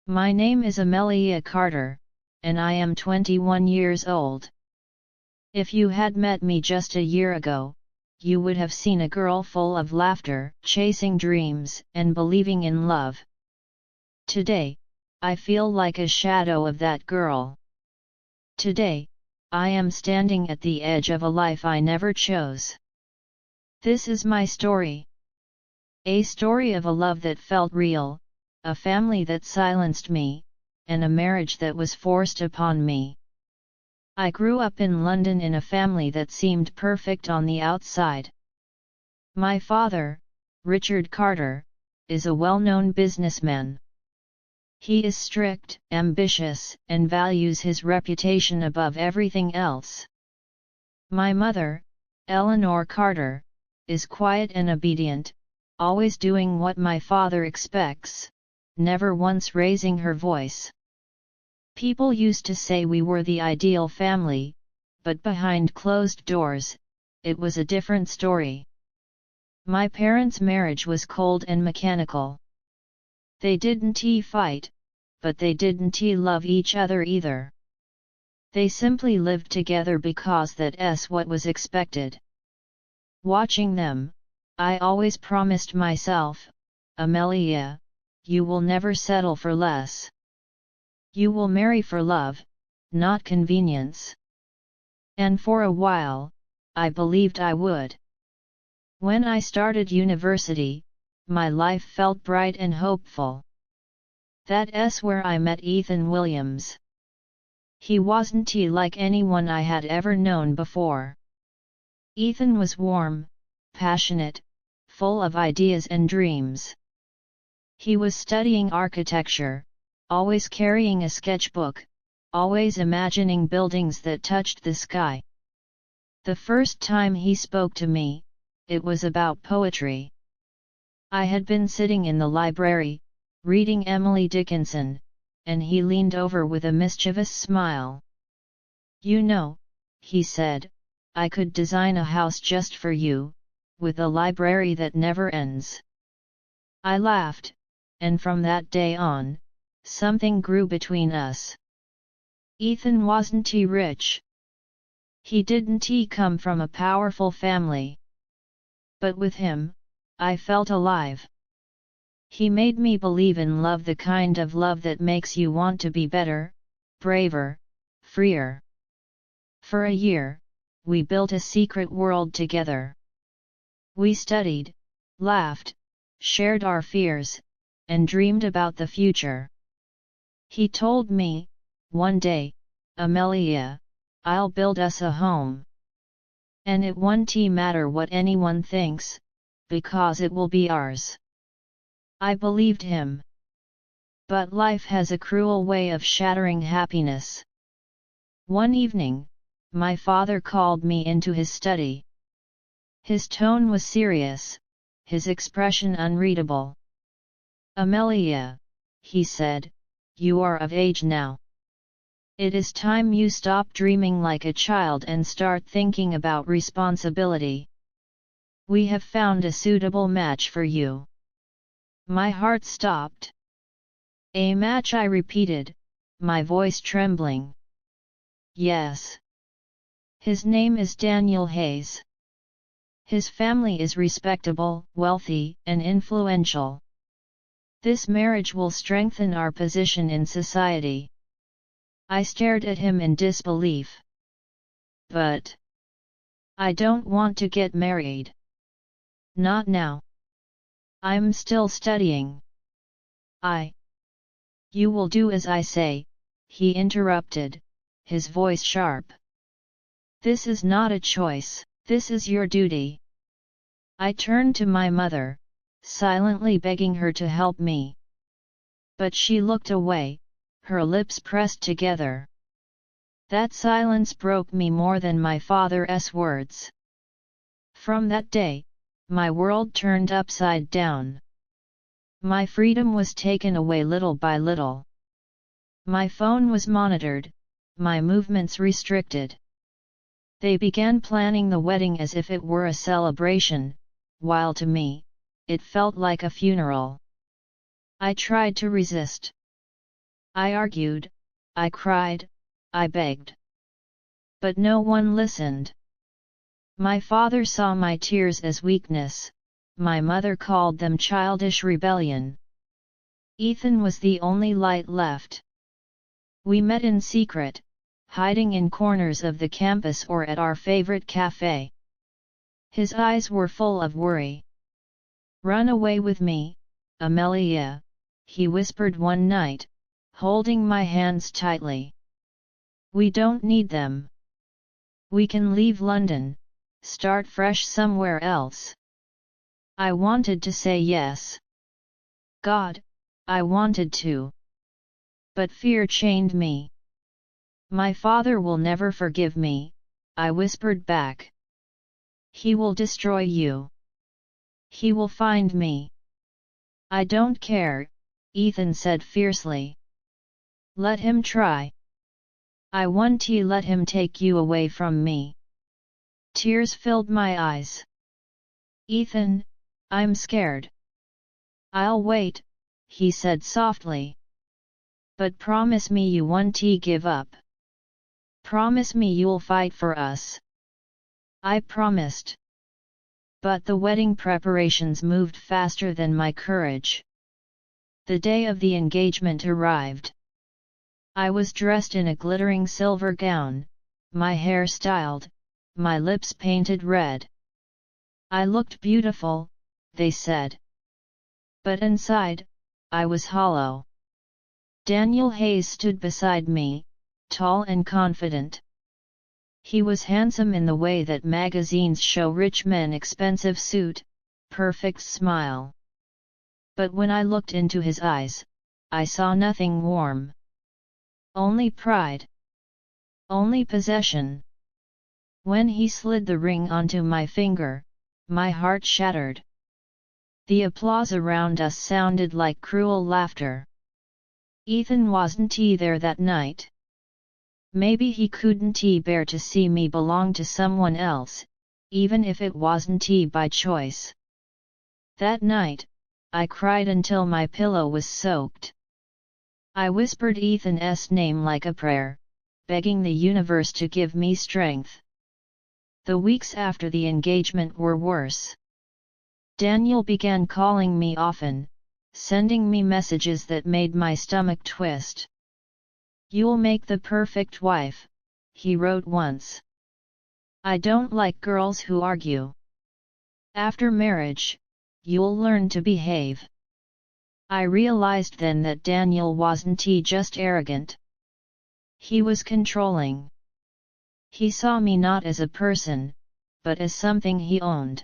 My name is Amelia Carter, and I am 21 years old. If you had met me just a year ago, you would have seen a girl full of laughter, chasing dreams, and believing in love. Today, I feel like a shadow of that girl. Today, I am standing at the edge of a life I never chose. This is my story. A story of a love that felt real, a family that silenced me, and a marriage that was forced upon me. I grew up in London in a family that seemed perfect on the outside. My father, Richard Carter, is a well-known businessman. He is strict, ambitious, and values his reputation above everything else. My mother, Eleanor Carter, is quiet and obedient, always doing what my father expects, never once raising her voice. People used to say we were the ideal family, but behind closed doors, it was a different story. My parents' marriage was cold and mechanical. They didn't fight, but they didn't love each other either. They simply lived together because that's what was expected. Watching them, I always promised myself, Amelia, you will never settle for less. You will marry for love, not convenience. And for a while, I believed I would. When I started university, my life felt bright and hopeful. That's where I met Ethan Williams. He wasn't like anyone I had ever known before. Ethan was warm, passionate, full of ideas and dreams. He was studying architecture, always carrying a sketchbook, always imagining buildings that touched the sky. The first time he spoke to me, it was about poetry. I had been sitting in the library, reading Emily Dickinson, and he leaned over with a mischievous smile. You know, he said, I could design a house just for you, with a library that never ends. I laughed, and from that day on, something grew between us. Ethan wasn't rich. He didn't come from a powerful family. But with him, I felt alive. He made me believe in love, the kind of love that makes you want to be better, braver, freer. For a year, we built a secret world together. We studied, laughed, shared our fears, and dreamed about the future. He told me, one day, Amelia, I'll build us a home. And it won't matter what anyone thinks, because it will be ours. I believed him. But life has a cruel way of shattering happiness. One evening, my father called me into his study. His tone was serious, his expression unreadable. Amelia, he said, you are of age now. It is time you stop dreaming like a child and start thinking about responsibility. We have found a suitable match for you. My heart stopped. A match, I repeated, my voice trembling. Yes. His name is Daniel Hayes. His family is respectable, wealthy, and influential. This marriage will strengthen our position in society. I stared at him in disbelief. But I don't want to get married. Not now. I'm still studying. You will do as I say, he interrupted, his voice sharp. This is not a choice, this is your duty. I turned to my mother, silently begging her to help me. But she looked away, her lips pressed together. That silence broke me more than my father's words. From that day, my world turned upside down. My freedom was taken away little by little. My phone was monitored, my movements restricted. They began planning the wedding as if it were a celebration, while to me, it felt like a funeral. I tried to resist. I argued, I cried, I begged. But no one listened. My father saw my tears as weakness, my mother called them childish rebellion. Ethan was the only light left. We met in secret, hiding in corners of the campus or at our favorite cafe. His eyes were full of worry. "Run away with me, Amelia," he whispered one night, holding my hands tightly. "We don't need them. We can leave London, start fresh somewhere else." I wanted to say yes. God, I wanted to. But fear chained me. "My father will never forgive me," I whispered back. "He will destroy you. He will find me." "I don't care," Ethan said fiercely. "Let him try. I won't let him take you away from me." Tears filled my eyes. "Ethan, I'm scared." "I'll wait," he said softly. "But promise me you won't give up. Promise me you'll fight for us." I promised. But the wedding preparations moved faster than my courage. The day of the engagement arrived. I was dressed in a glittering silver gown, my hair styled, my lips painted red. I looked beautiful, they said. But inside, I was hollow. Daniel Hayes stood beside me, tall and confident. He was handsome in the way that magazines show rich men: expensive suit, perfect smile. But when I looked into his eyes, I saw nothing warm. Only pride. Only possession. When he slid the ring onto my finger, my heart shattered. The applause around us sounded like cruel laughter. Ethan wasn't there that night. Maybe he couldn't bear to see me belong to someone else, even if it wasn't by choice. That night, I cried until my pillow was soaked. I whispered Ethan's name like a prayer, begging the universe to give me strength. The weeks after the engagement were worse. Daniel began calling me often, sending me messages that made my stomach twist. "You'll make the perfect wife," he wrote once. "I don't like girls who argue. After marriage, you'll learn to behave." I realized then that Daniel wasn't just arrogant. He was controlling. He saw me not as a person, but as something he owned.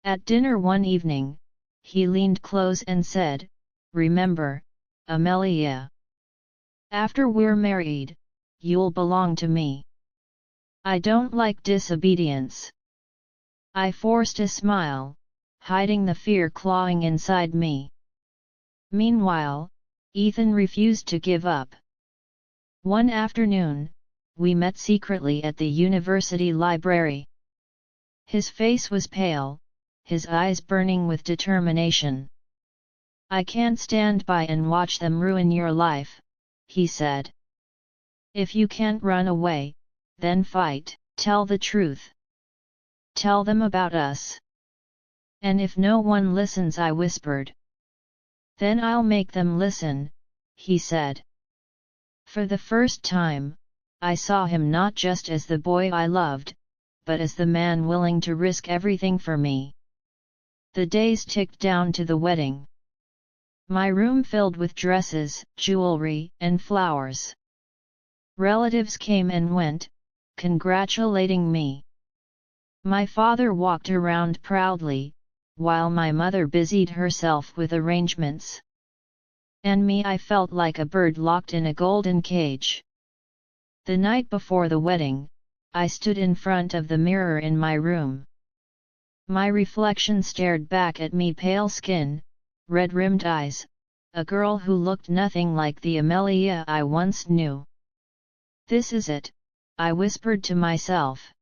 At dinner one evening, he leaned close and said, "Remember, Amelia. After we're married, you'll belong to me. I don't like disobedience." I forced a smile, hiding the fear clawing inside me. Meanwhile, Ethan refused to give up. One afternoon, we met secretly at the university library. His face was pale, his eyes burning with determination. "I can't stand by and watch them ruin your life," he said. "If you can't run away, then fight. Tell the truth. Tell them about us." "And if no one listens," I whispered. "Then I'll make them listen," he said. For the first time, I saw him not just as the boy I loved, but as the man willing to risk everything for me. The days ticked down to the wedding. My room filled with dresses, jewelry, and flowers. Relatives came and went, congratulating me. My father walked around proudly, while my mother busied herself with arrangements. And me, I felt like a bird locked in a golden cage. The night before the wedding, I stood in front of the mirror in my room. My reflection stared back at me: pale skin, red-rimmed eyes, a girl who looked nothing like the Amelia I once knew. "This is it," I whispered to myself.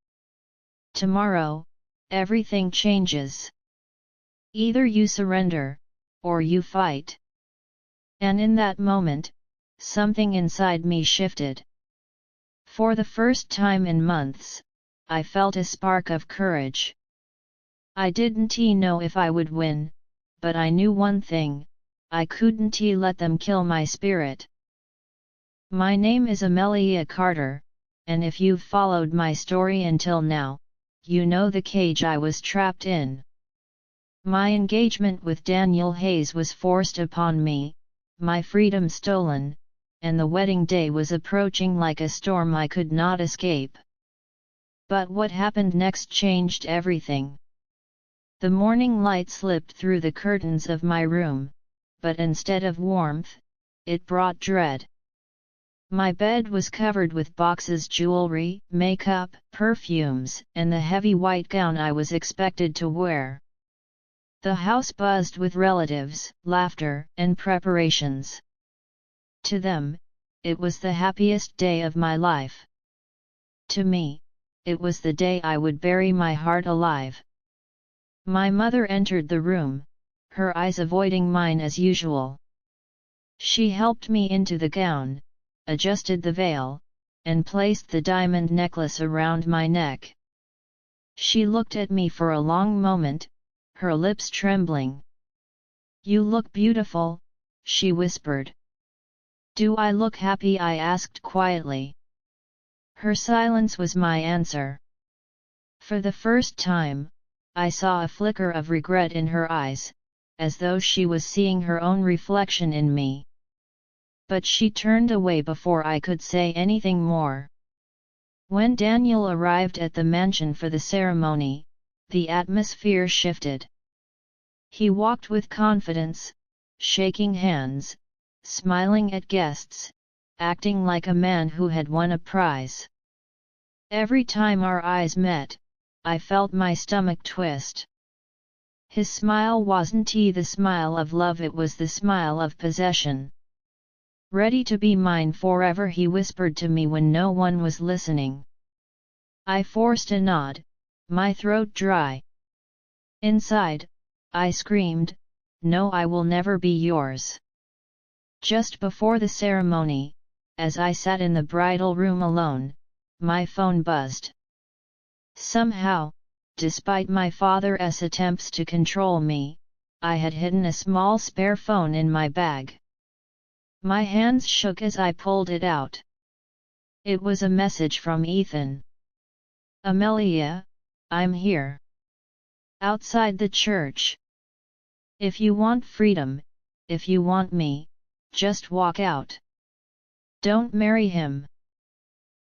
"Tomorrow, everything changes. Either you surrender, or you fight." And in that moment, something inside me shifted. For the first time in months, I felt a spark of courage. I didn't know if I would win, but I knew one thing: I couldn't let them kill my spirit. My name is Amelia Carter, and if you've followed my story until now, you know the cage I was trapped in. My engagement with Daniel Hayes was forced upon me, my freedom stolen, and the wedding day was approaching like a storm I could not escape. But what happened next changed everything. The morning light slipped through the curtains of my room, but instead of warmth, it brought dread. My bed was covered with boxes, jewelry, makeup, perfumes, and the heavy white gown I was expected to wear. The house buzzed with relatives, laughter, and preparations. To them, it was the happiest day of my life. To me, it was the day I would bury my heart alive. My mother entered the room, her eyes avoiding mine as usual. She helped me into the gown, adjusted the veil, and placed the diamond necklace around my neck. She looked at me for a long moment, her lips trembling. "You look beautiful," she whispered. "Do I look happy?" I asked quietly. Her silence was my answer. For the first time, I saw a flicker of regret in her eyes, as though she was seeing her own reflection in me. But she turned away before I could say anything more. When Daniel arrived at the mansion for the ceremony, the atmosphere shifted. He walked with confidence, shaking hands, smiling at guests, acting like a man who had won a prize. Every time our eyes met, I felt my stomach twist. His smile wasn't the smile of love, it was the smile of possession. "Ready to be mine forever," he whispered to me when no one was listening. I forced a nod, my throat dry. Inside, I screamed, "No, I will never be yours." Just before the ceremony, as I sat in the bridal room alone, my phone buzzed. Somehow, despite my father's attempts to control me, I had hidden a small spare phone in my bag. My hands shook as I pulled it out. It was a message from Ethan. "Amelia, I'm here. Outside the church. If you want freedom, if you want me, just walk out. Don't marry him.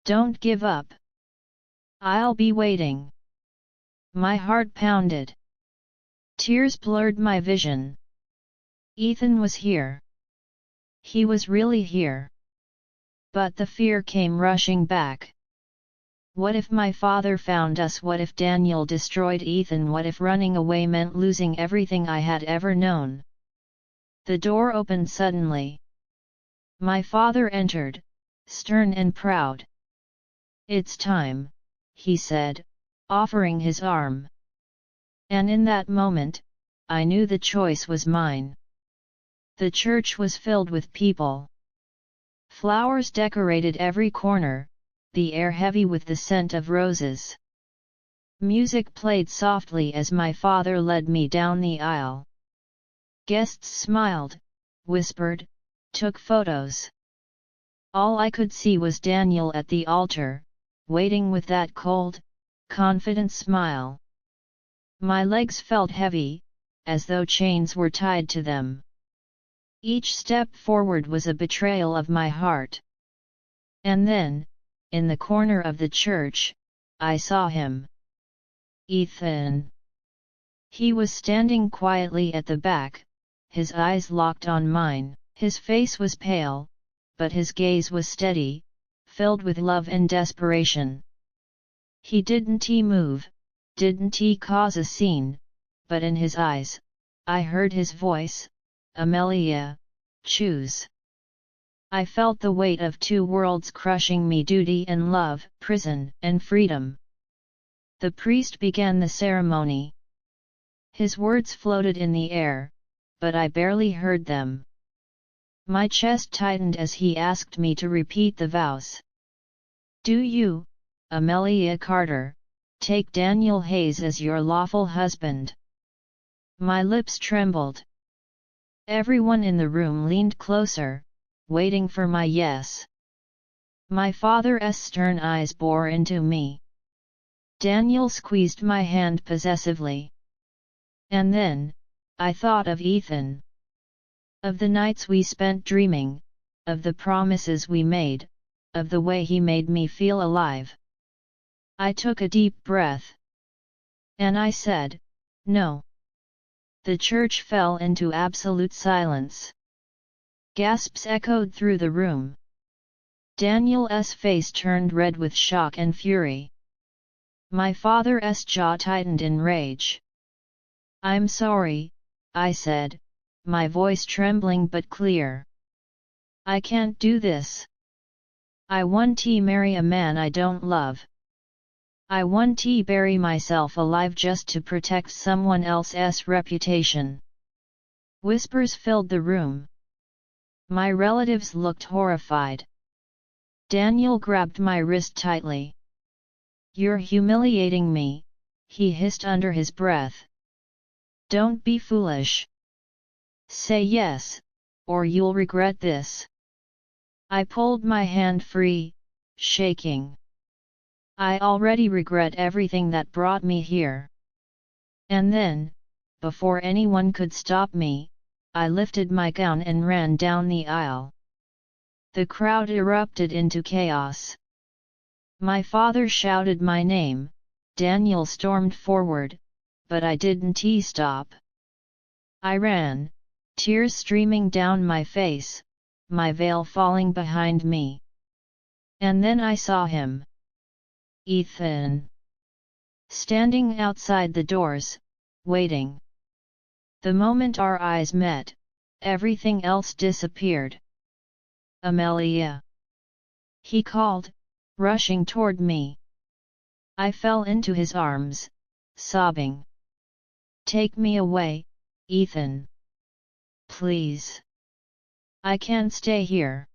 Don't give up. I'll be waiting." My heart pounded. Tears blurred my vision. Ethan was here. He was really here. But the fear came rushing back. What if my father found us? What if Daniel destroyed Ethan? What if running away meant losing everything I had ever known? The door opened suddenly. My father entered, stern and proud. "It's time," he said, offering his arm. And in that moment, I knew the choice was mine. The church was filled with people. Flowers decorated every corner, the air heavy with the scent of roses. Music played softly as my father led me down the aisle. Guests smiled, whispered, took photos. All I could see was Daniel at the altar, waiting with that cold, confident smile. My legs felt heavy, as though chains were tied to them. Each step forward was a betrayal of my heart. And then, in the corner of the church, I saw him. Ethan. He was standing quietly at the back, his eyes locked on mine. His face was pale, but his gaze was steady, filled with love and desperation. He didn't move, didn't cause a scene, but in his eyes, I heard his voice, "Amelia, choose." I felt the weight of two worlds crushing me: duty and love, prison and freedom. The priest began the ceremony. His words floated in the air, but I barely heard them. My chest tightened as he asked me to repeat the vows. Do you, Amelia Carter, take Daniel Hayes as your lawful husband? My lips trembled. Everyone in the room leaned closer, waiting for my yes. My father's stern eyes bore into me. Daniel squeezed my hand possessively. And then, I thought of Ethan. Of the nights we spent dreaming, of the promises we made, of the way he made me feel alive. I took a deep breath. And I said, no. The church fell into absolute silence. Gasps echoed through the room. Daniel's face turned red with shock and fury. My father's jaw tightened in rage. I'm sorry, I said, my voice trembling but clear. I can't do this. I won't marry a man I don't love. I won't bury myself alive just to protect someone else's reputation. Whispers filled the room. My relatives looked horrified. Daniel grabbed my wrist tightly. You're humiliating me, he hissed under his breath. Don't be foolish. Say yes, or you'll regret this. I pulled my hand free, shaking. I already regret everything that brought me here. And then, before anyone could stop me, I lifted my gown and ran down the aisle. The crowd erupted into chaos. My father shouted my name, Daniel stormed forward, but I didn't stop. I ran, tears streaming down my face, my veil falling behind me. And then I saw him. Ethan. Standing outside the doors, waiting. The moment our eyes met, everything else disappeared. Amelia. He called, rushing toward me. I fell into his arms, sobbing. Take me away, Ethan. Please. I can't stay here.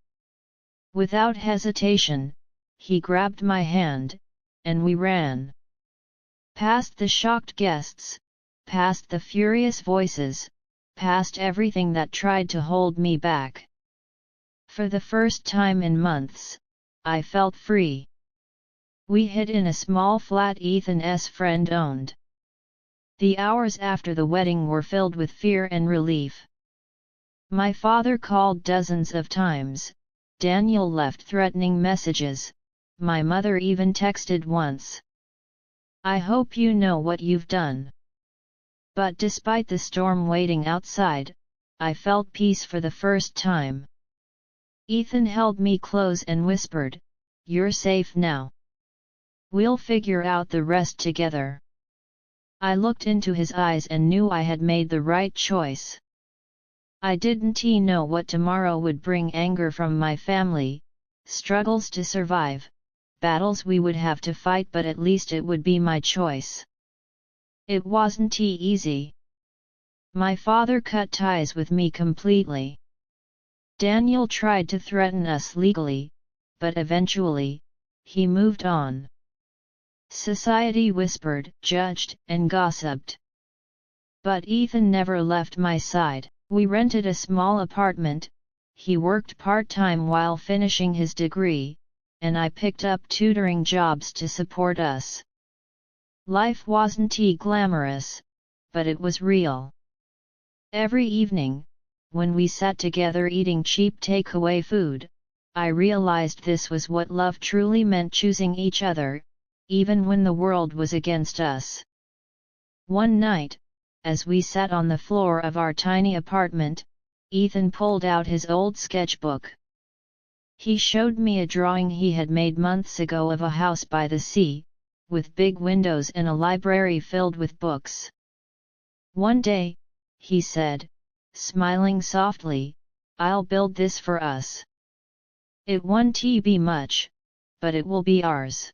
Without hesitation, he grabbed my hand, and we ran. Past the shocked guests, past the furious voices, past everything that tried to hold me back. For the first time in months, I felt free. We hid in a small flat Ethan's friend owned. The hours after the wedding were filled with fear and relief. My father called dozens of times, Daniel left threatening messages, my mother even texted once. I hope you know what you've done. But despite the storm waiting outside, I felt peace for the first time. Ethan held me close and whispered, "You're safe now. We'll figure out the rest together." I looked into his eyes and knew I had made the right choice. I didn't know what tomorrow would bring: anger from my family, struggles to survive, battles we would have to fight, but at least it would be my choice. It wasn't easy. My father cut ties with me completely. Daniel tried to threaten us legally, but eventually, he moved on. Society whispered, judged, and gossiped. But Ethan never left my side. We rented a small apartment, he worked part-time while finishing his degree, and I picked up tutoring jobs to support us. Life wasn't glamorous, but it was real. Every evening, when we sat together eating cheap takeaway food, I realized this was what love truly meant: choosing each other, even when the world was against us. One night, as we sat on the floor of our tiny apartment, Ethan pulled out his old sketchbook. He showed me a drawing he had made months ago of a house by the sea, with big windows and a library filled with books. "One day," he said, smiling softly, "I'll build this for us. It won't be much, but it will be ours."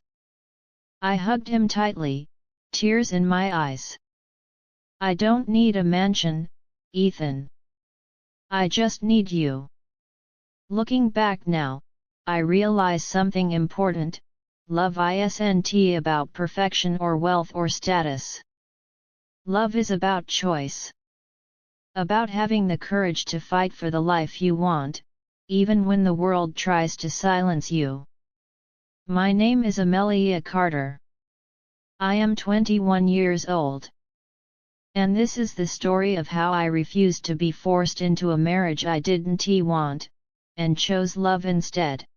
I hugged him tightly, tears in my eyes. "I don't need a mansion, Ethan. I just need you." Looking back now, I realize something important: love isn't about perfection or wealth or status. Love is about choice. About having the courage to fight for the life you want, even when the world tries to silence you. My name is Amelia Carter. I am 21 years old. And this is the story of how I refused to be forced into a marriage I didn't want, and chose love instead.